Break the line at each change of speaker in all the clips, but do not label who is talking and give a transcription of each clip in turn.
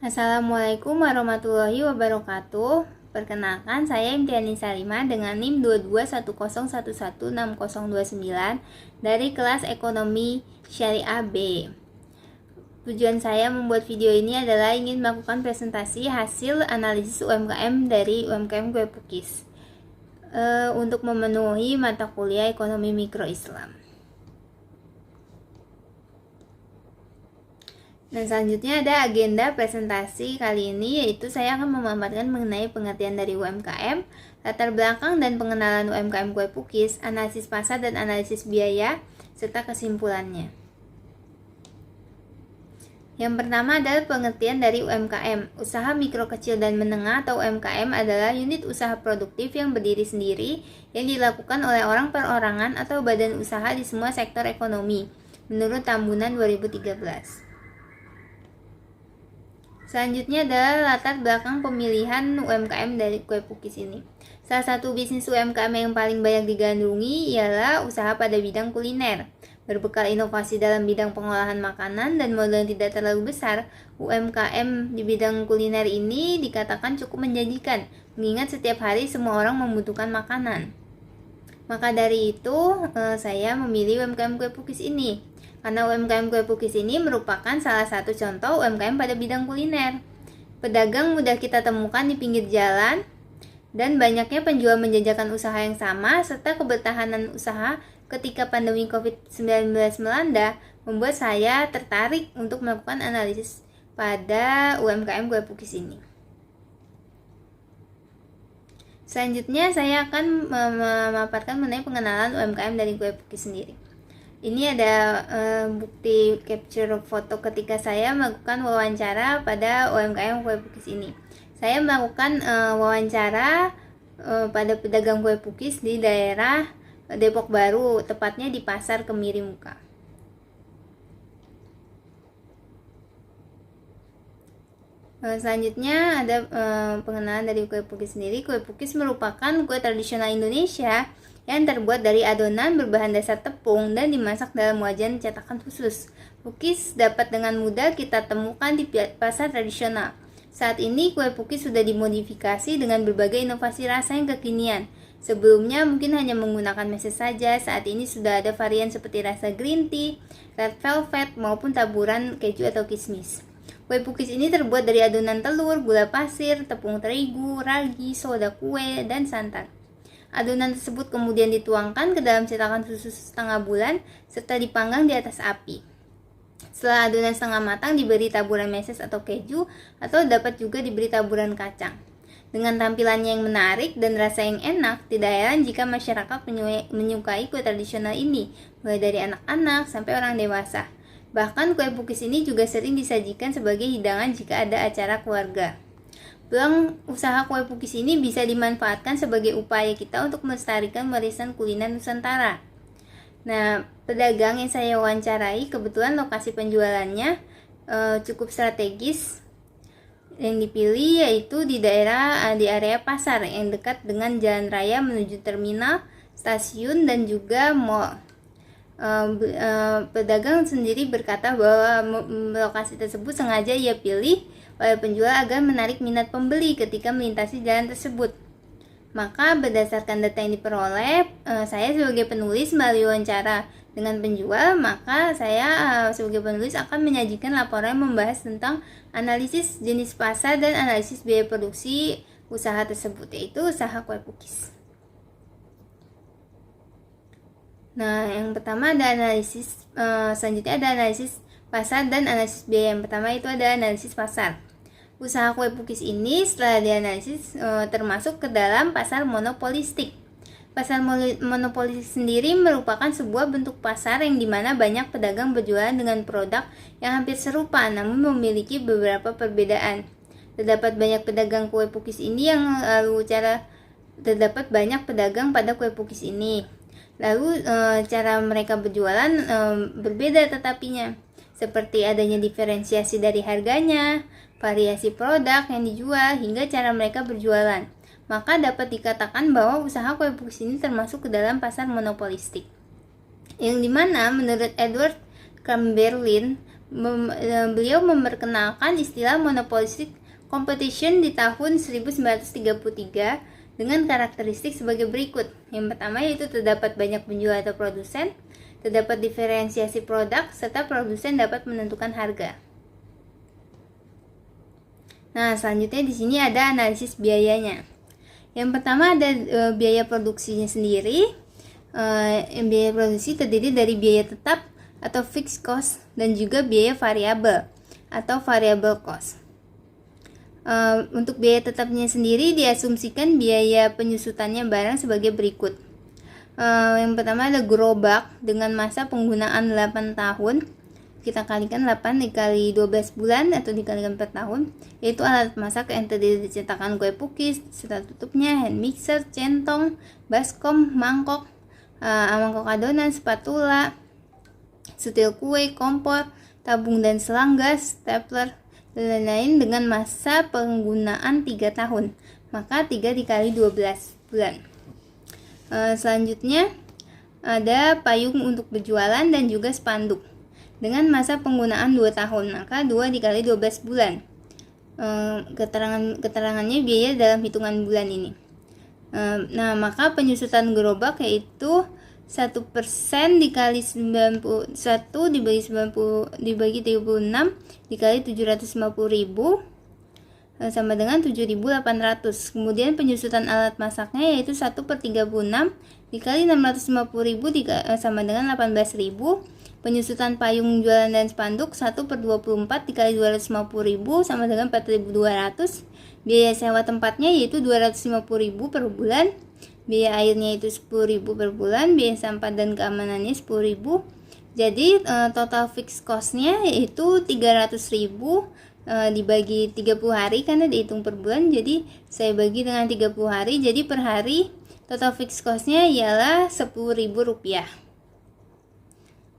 Assalamualaikum warahmatullahi wabarakatuh. Perkenalkan, saya Imtiani Salima dengan NIM 2210116029 dari kelas Ekonomi Syariah B. Tujuan saya membuat video ini adalah ingin melakukan presentasi hasil analisis UMKM dari UMKM Kue Pukis untuk memenuhi mata kuliah Ekonomi Mikro Islam. Nah, selanjutnya ada agenda presentasi kali ini, yaitu saya akan memaparkan mengenai pengertian dari UMKM, latar belakang dan pengenalan UMKM Kue Pukis, analisis pasar dan analisis biaya, serta kesimpulannya. Yang pertama adalah pengertian dari UMKM. Usaha mikro kecil dan menengah atau UMKM adalah unit usaha produktif yang berdiri sendiri yang dilakukan oleh orang perorangan atau badan usaha di semua sektor ekonomi, menurut Tambunan 2013. Selanjutnya adalah latar belakang pemilihan UMKM dari Kue Pukis ini. Salah satu bisnis UMKM yang paling banyak digandrungi ialah usaha pada bidang kuliner. Berbekal inovasi dalam bidang pengolahan makanan dan modal yang tidak terlalu besar, UMKM di bidang kuliner ini dikatakan cukup menjanjikan, mengingat setiap hari semua orang membutuhkan makanan. Maka dari itu, saya memilih UMKM Kue Pukis ini. Karena UMKM Kue Pukis ini merupakan salah satu contoh UMKM pada bidang kuliner. Pedagang mudah kita temukan di pinggir jalan, dan banyaknya penjual menjajakan usaha yang sama, serta kebertahanan usaha ketika pandemi COVID-19 melanda, membuat saya tertarik untuk melakukan analisis pada UMKM Kue Pukis ini. Selanjutnya saya akan memaparkan mengenai pengenalan UMKM dari Kue Pukis sendiri. Ini ada bukti capture foto ketika saya melakukan wawancara pada UMKM Kue Pukis ini. Saya melakukan wawancara pada pedagang kue pukis di daerah Depok Baru, tepatnya di Pasar Kemiri Muka. Selanjutnya ada pengenalan dari kue pukis sendiri. Kue pukis merupakan kue tradisional Indonesia yang terbuat dari adonan berbahan dasar tepung dan dimasak dalam wajan cetakan khusus. Pukis dapat dengan mudah kita temukan di pasar tradisional. Saat ini kue pukis sudah dimodifikasi dengan berbagai inovasi rasa yang kekinian. Sebelumnya mungkin hanya menggunakan meses saja, saat ini sudah ada varian seperti rasa green tea, red velvet, maupun taburan keju atau kismis. Kue pukis ini terbuat dari adonan telur, gula pasir, tepung terigu, ragi, soda kue, dan santan. Adonan tersebut kemudian dituangkan ke dalam cetakan khusus setengah bulan serta dipanggang di atas api. Setelah adonan setengah matang diberi taburan meses atau keju, atau dapat juga diberi taburan kacang. Dengan tampilannya yang menarik dan rasa yang enak, tidak heran jika masyarakat menyukai kue tradisional ini, mulai dari anak-anak sampai orang dewasa. Bahkan kue pukis ini juga sering disajikan sebagai hidangan jika ada acara keluarga. Peluang usaha kue pukis ini bisa dimanfaatkan sebagai upaya kita untuk melestarikan warisan kuliner Nusantara. Nah, pedagang yang saya wawancarai kebetulan lokasi penjualannya cukup strategis. Yang dipilih yaitu di area pasar yang dekat dengan jalan raya menuju terminal, stasiun, dan juga mall. Pedagang sendiri berkata bahwa lokasi tersebut sengaja ia pilih oleh penjual agar menarik minat pembeli ketika melintasi jalan tersebut. Maka berdasarkan data yang diperoleh, saya sebagai penulis melalui wawancara dengan penjual, maka saya sebagai penulis akan menyajikan laporan membahas tentang analisis jenis pasar dan analisis biaya produksi usaha tersebut, yaitu usaha kue pukis. Nah, yang pertama ada analisis, selanjutnya ada analisis pasar dan analisis biaya. Yang pertama itu ada analisis pasar. Usaha kue pukis ini setelah dianalisis termasuk ke dalam pasar monopolistik. Pasar monopolistik sendiri merupakan sebuah bentuk pasar yang dimana banyak pedagang berjualan dengan produk yang hampir serupa namun memiliki beberapa perbedaan. Terdapat banyak pedagang kue pukis ini terdapat banyak pedagang pada kue pukis ini. Lalu cara mereka berjualan berbeda tetapinya, seperti adanya diferensiasi dari harganya, variasi produk yang dijual, hingga cara mereka berjualan. Maka dapat dikatakan bahwa usaha kue pukis ini termasuk ke dalam pasar monopolistik. Yang dimana menurut Edward Chamberlain, beliau memperkenalkan istilah monopolistic competition di tahun 1933 dengan karakteristik sebagai berikut. Yang pertama yaitu terdapat banyak penjual atau produsen, terdapat diferensiasi produk, serta produsen dapat menentukan harga. Nah, selanjutnya di sini ada analisis biayanya. Yang pertama ada biaya produksinya sendiri. Biaya produksi terdiri dari biaya tetap atau fixed cost dan juga biaya variabel atau variable cost. Untuk biaya tetapnya sendiri diasumsikan biaya penyusutannya barang sebagai berikut. Yang pertama ada gerobak dengan masa penggunaan 8 tahun. Kita kalikan 8 dikali 12 bulan atau dikalikan per tahun, yaitu alat masak yang terdiri dari cetakan kue pukis, serta tutupnya, hand mixer, centong, baskom, mangkok, mangkok adonan, spatula, sutil kue, kompor, tabung dan selang gas, stapler, dan lain-lain dengan masa penggunaan 3 tahun. Maka 3 dikali 12 bulan. Selanjutnya ada payung untuk berjualan dan juga spanduk dengan masa penggunaan 2 tahun, maka 2 dikali 12 bulan. Keterangannya biaya dalam hitungan bulan ini. Nah, maka penyusutan gerobak yaitu 1% dikali 91 dibagi 90 dibagi 36 dikali 750.000 sama dengan 7.800. Kemudian penyusutan alat masaknya yaitu 1/36 dikali 650.000 sama dengan 18.000. Penyusutan payung jualan dan spanduk 1/24 dikali 250.000 sama dengan 4.200. Biaya sewa tempatnya yaitu 250.000 per bulan. Biaya airnya itu 10.000 per bulan. Biaya sampah dan keamanannya 10.000. Jadi total fixed cost-nya yaitu 300.000 dibagi 30 hari karena dihitung per bulan. Jadi saya bagi dengan 30 hari. Jadi per hari total fixed cost-nya ialah Rp10.000.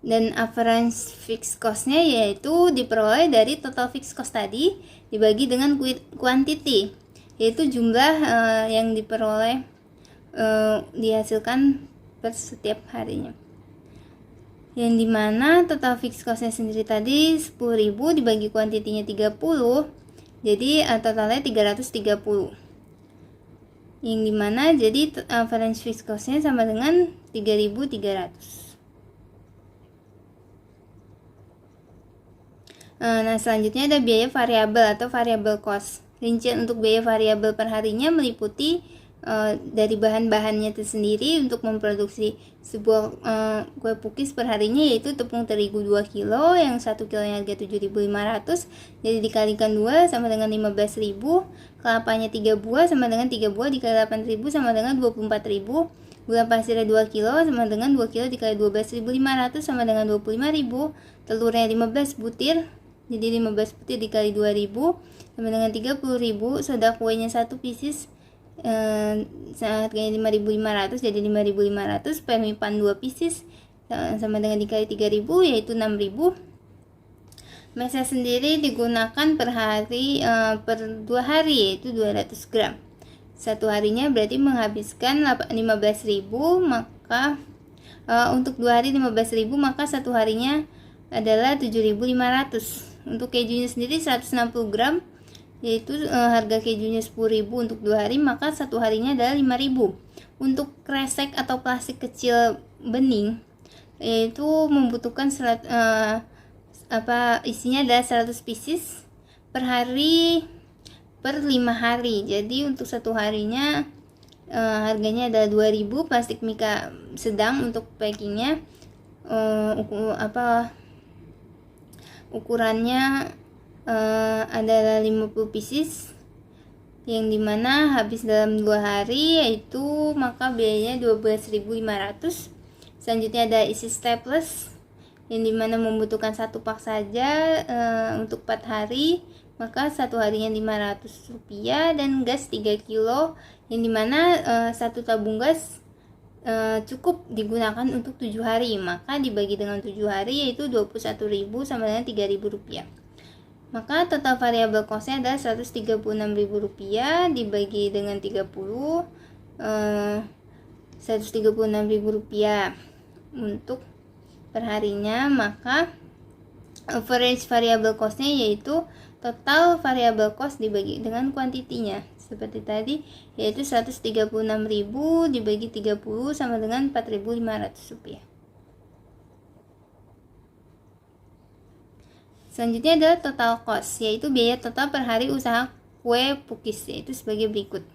Dan average fixed cost-nya yaitu diperoleh dari total fixed cost tadi dibagi dengan quantity, yaitu jumlah yang diperoleh dihasilkan per setiap harinya. Yang dimana total fixed cost-nya sendiri tadi 10.000 dibagi kuantitinya 30, jadi totalnya 330. Yang dimana jadi average fixed cost-nya sama dengan 3.300. Nah, selanjutnya ada biaya variabel atau variable cost. Rincian untuk biaya variabel per harinya meliputi dari bahan-bahannya tersendiri untuk memproduksi sebuah kue pukis per harinya, yaitu tepung terigu 2 kilo yang 1 kilonya harga 7.500, jadi dikalikan 2 sama dengan 15.000. Kelapanya 3 buah sama dengan 3 buah dikali 8.000 sama dengan 24.000. Gula pasirnya 2 kilo sama dengan 2 kilo dikali 12.500 sama dengan 25.000. Telurnya 15 butir, jadi 15 butir dikali 2.000 sama dengan 30.000. Soda kuenya 1 pieces harganya 5.500, jadi 5.500. Pemipan 2 pieces sama dengan dikali 3.000 yaitu 6.000. Mesa sendiri digunakan per hari per 2 hari yaitu 200 gram. Satu harinya berarti menghabiskan 15.000, maka untuk 2 hari 15.000, maka satu harinya adalah 7.500. Untuk kejunya sendiri 160 gram, yaitu harga kejunya 10.000 untuk 2 hari, maka satu harinya adalah 5.000. Untuk kresek atau plastik kecil bening, yaitu membutuhkan isinya adalah 100 pieces per hari per 5 hari. Jadi untuk satu harinya harganya adalah 2.000. Plastik mika sedang untuk packingnya ukurannya adalah 50 pieces, yang dimana habis dalam 2 hari, yaitu maka biayanya 12.500. Selanjutnya ada isi staples yang dimana membutuhkan 1 pak saja untuk 4 hari, maka satu harinya Rp500. Dan gas 3 kilo yang dimana 1 tabung gas cukup digunakan untuk 7 hari, maka dibagi dengan 7 hari yaitu 21.000 sama dengan Rp3.000. Maka total variable cost-nya adalah Rp136.000 dibagi dengan 30, Rp136.000 untuk perharinya, maka Average variable cost-nya yaitu total variable cost dibagi dengan kuantitinya. Seperti tadi, yaitu 136.000 dibagi 30 sama dengan 4.500 rupiah. Selanjutnya adalah total cost, yaitu biaya total per hari usaha kue pukis, yaitu sebagai berikut.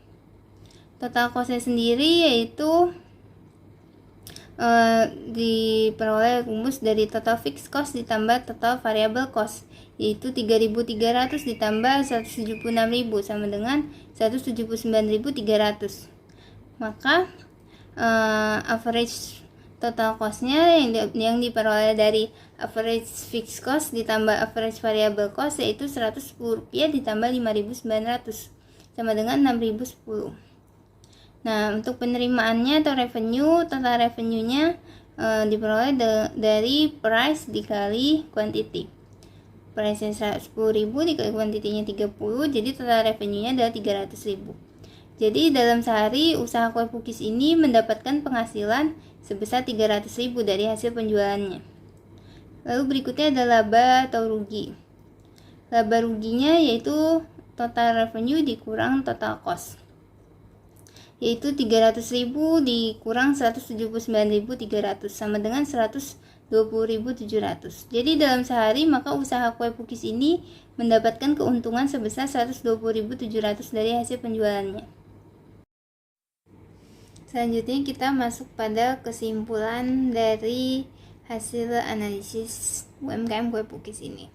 Total cost-nya sendiri yaitu diperoleh rumus dari total fixed cost ditambah total variable cost, yaitu 3.300 ditambah 176.000 sama dengan 179.300. Maka average total cost-nya yang diperoleh dari average fixed cost ditambah average variable cost yaitu Rp110 ditambah 5.900 sama dengan 6.010. Nah, untuk penerimaannya atau revenue, total revenue-nya diperoleh dari price dikali quantity. Price-nya 110.000 dikali quantity-nya 30, jadi total revenue-nya adalah 300.000. Jadi dalam sehari usaha kue pukis ini mendapatkan penghasilan sebesar 300.000 dari hasil penjualannya. Lalu berikutnya adalah laba atau rugi. Laba ruginya yaitu total revenue dikurang total cost, yaitu 300.000 dikurang 179.300 sama dengan 120.700. Jadi dalam sehari maka usaha kue pukis ini mendapatkan keuntungan sebesar 120.700 dari hasil penjualannya. Selanjutnya kita masuk pada kesimpulan dari hasil analisis UMKM kue pukis ini.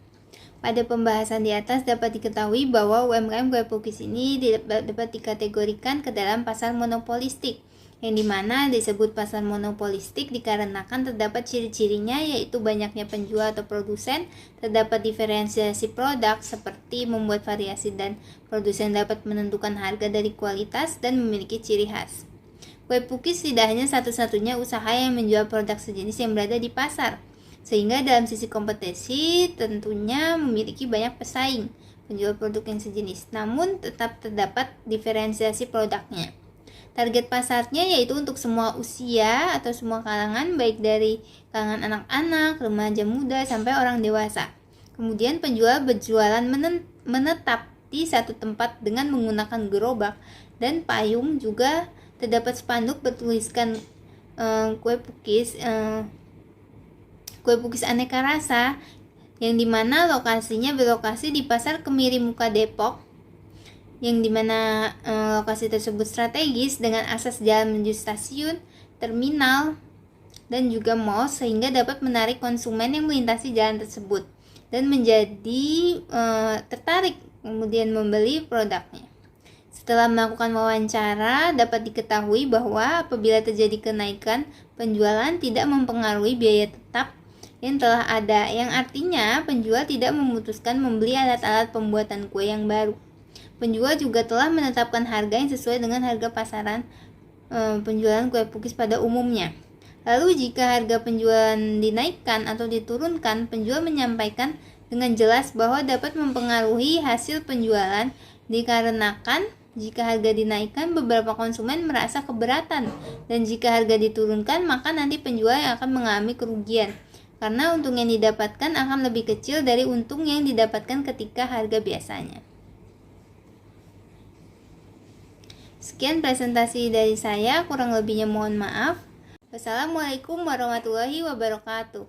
Pada pembahasan di atas dapat diketahui bahwa UMKM kue pukis ini dapat dikategorikan ke dalam pasar monopolistik, yang dimana disebut pasar monopolistik dikarenakan terdapat ciri-cirinya yaitu banyaknya penjual atau produsen, terdapat diferensiasi produk seperti membuat variasi dan produsen dapat menentukan harga dari kualitas dan memiliki ciri khas. Kue pukis tidak hanya satu-satunya usaha yang menjual produk sejenis yang berada di pasar, sehingga dalam sisi kompetisi tentunya memiliki banyak pesaing penjual produk yang sejenis, namun tetap terdapat diferensiasi produknya. Target pasarnya yaitu untuk semua usia atau semua kalangan, baik dari kalangan anak-anak, remaja muda, sampai orang dewasa. Kemudian penjual berjualan menetap di satu tempat dengan menggunakan gerobak dan payung. Juga terdapat spanduk bertuliskan kue pukis aneka rasa, yang dimana lokasinya berlokasi di Pasar Kemiri Muka Depok, yang dimana lokasi tersebut strategis dengan akses jalan menuju stasiun, terminal, dan juga mall, sehingga dapat menarik konsumen yang melintasi jalan tersebut dan menjadi tertarik kemudian membeli produknya. Setelah melakukan wawancara, dapat diketahui bahwa apabila terjadi kenaikan penjualan tidak mempengaruhi biaya tetap yang telah ada, yang artinya penjual tidak memutuskan membeli alat-alat pembuatan kue yang baru. Penjual juga telah menetapkan harga yang sesuai dengan harga pasaran penjualan kue pukis pada umumnya. Lalu jika harga penjualan dinaikkan atau diturunkan, penjual menyampaikan dengan jelas bahwa dapat mempengaruhi hasil penjualan, dikarenakan jika harga dinaikkan beberapa konsumen merasa keberatan, dan jika harga diturunkan maka nanti penjual yang akan mengalami kerugian, karena untung yang didapatkan akan lebih kecil dari untung yang didapatkan ketika harga biasanya. Sekian presentasi dari saya, kurang lebihnya mohon maaf. Wassalamualaikum warahmatullahi wabarakatuh.